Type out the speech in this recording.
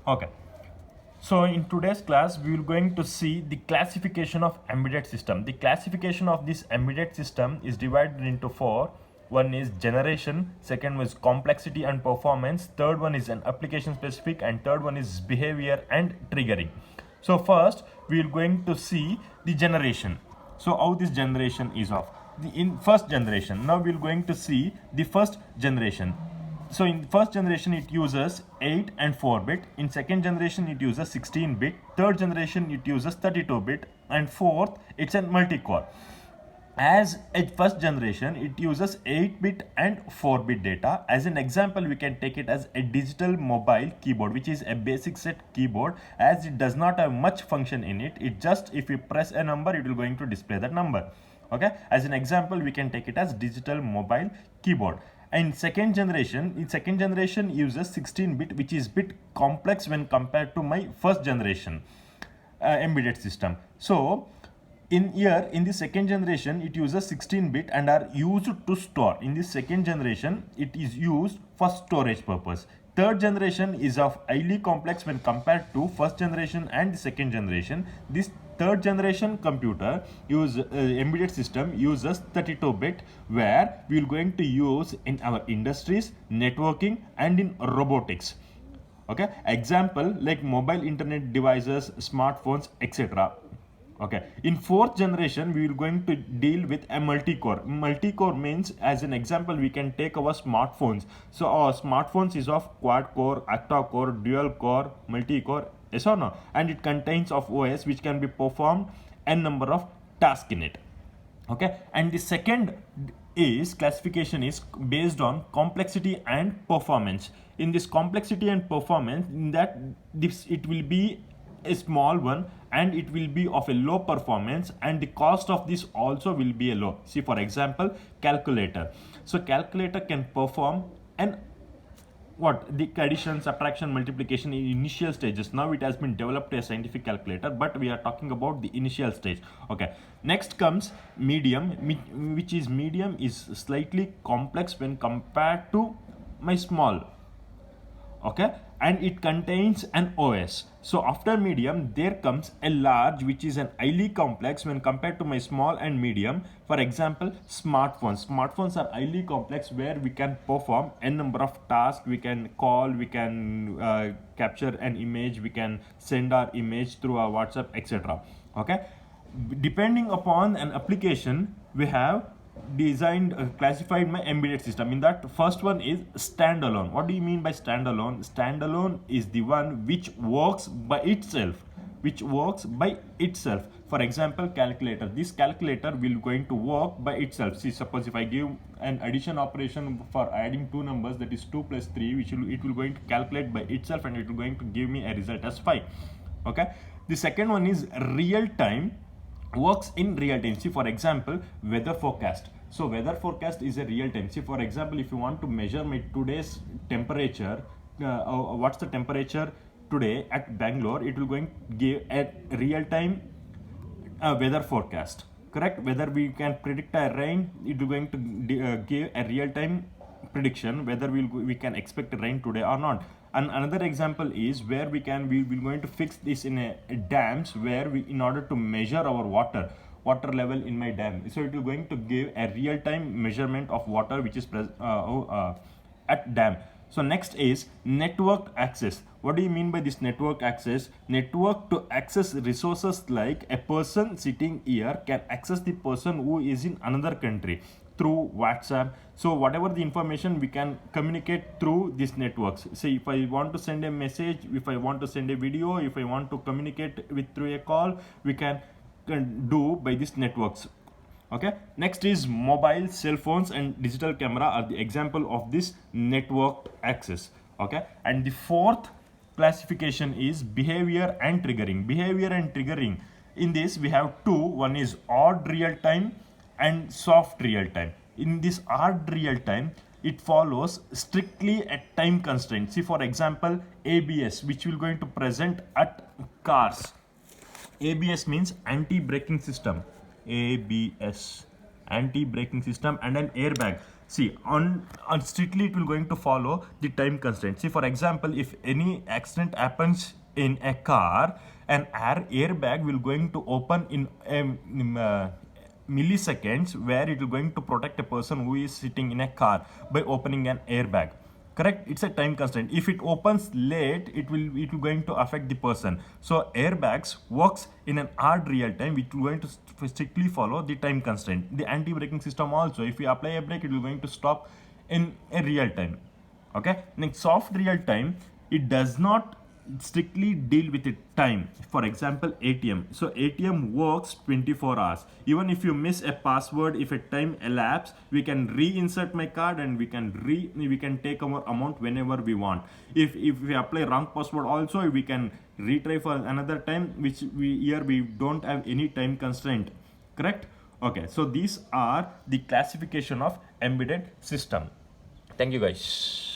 Okay. So in today's class, we will going to see the classification of embedded system. The classification of this embedded system is divided into four. One is generation, second was complexity and performance, third one is an application specific, and third one is behavior and triggering. So first, we are going to see the generation. So how this generation is of the in first generation. Now we are going to see the first generation. So in first generation it uses 8 and 4 bit, in second generation it uses 16 bit, third generation it uses 32 bit, and fourth it's a multi-core. As a first generation it uses 8 bit and 4 bit data. As an example, we can take it as a digital mobile keyboard, which is a basic set keyboard, as it does not have much function in it. It just, if you press a number, it will going to display that number. Okay, as an example, we can take it as digital mobile keyboard. And second generation uses 16 bit, which is bit complex when compared to my first generation embedded system. So in the second generation it uses 16 bit and are used to store. In the second generation it is used for storage purpose. Third generation is of highly complex when compared to first generation and the second generation. This third generation computer embedded system uses 32 bit, where we will going to use in our industries, networking, and in robotics. Okay, example like mobile internet devices, smartphones, etc. Okay, in fourth generation we will going to deal with a multi-core means, as an example, we can take our smartphones. So our smartphones is of quad core, octa core, dual core, multi-core, yes or no, and it contains of OS which can be performed n number of tasks in it. Okay, and the second is classification is based on complexity and performance. In this complexity and performance, in that this it will be a small one and it will be of a low performance, and the cost of this also will be a low. See, for example, calculator. So calculator can perform an the addition, subtraction, multiplication in initial stages. Now it has been developed a scientific calculator, but we are talking about the initial stage. Okay, next comes medium, which is medium is slightly complex when compared to my small. Okay, and it contains an OS. So after medium there comes a large, which is an highly complex when compared to my small and medium. For example, smartphones are highly complex, where we can perform a number of tasks. We can call, we can capture an image, we can send our image through our WhatsApp, etc. Okay, depending upon an application, we have classified my embedded system. In that, first one is standalone. What do you mean by standalone? Standalone is the one which works by itself. For example, calculator. This calculator will going to work by itself. See, suppose if I give an addition operation for adding two numbers, that is 2 plus 3, it will going to calculate by itself, and it will going to give me a result as 5. Okay, the second one is real time, works in real time. See, for example, weather forecast. So weather forecast is a real time. See, for example, if you want to measure my today's temperature, what's the temperature today at Bangalore, it will going to give a real time weather forecast. Correct? Whether we can predict a rain, it will going to give a real time prediction whether we can expect rain today or not. And another example is where we will going to fix this in a dams, where we, in order to measure our water level in my dam, so it will going to give a real time measurement of water which is at dam. So next is network access. What do you mean by this network access? Network to access resources, like a person sitting here can access the person who is in another country through WhatsApp. So whatever the information, we can communicate through these networks. Say if I want to send a message, if I want to send a video, if I want to communicate with through a call, we can do by these networks. Okay, next is mobile, cell phones, and digital camera are the example of this network access. Okay, and the fourth classification is behavior and triggering. In this we have two. One is odd real time and soft real time. In this odd real time, it follows strictly a time constraint. See, for example, ABS, which will going to present at cars. ABS means anti-braking system. ABS, anti-braking system, and an airbag. See, on strictly it will going to follow the time constraint. See, for example, if any accident happens in a car, an airbag will going to open in milliseconds, where it will going to protect a person who is sitting in a car by opening an airbag. Correct, it's a time constraint. If it opens late, it will going to affect the person. So airbags works in an hard real time, which will going to strictly follow the time constraint. The anti-braking system also, if we apply a brake, it will going to stop in a real time. Okay, next, soft real time, it does not strictly deal with the time. For example, ATM. So ATM works 24 hours. Even if you miss a password, if a time elapses, we can reinsert my card and we can take our amount whenever we want. If we apply wrong password also, we can retry for another time, which we don't have any time constraint. Correct? Okay, so these are the classification of embedded system. Thank you guys.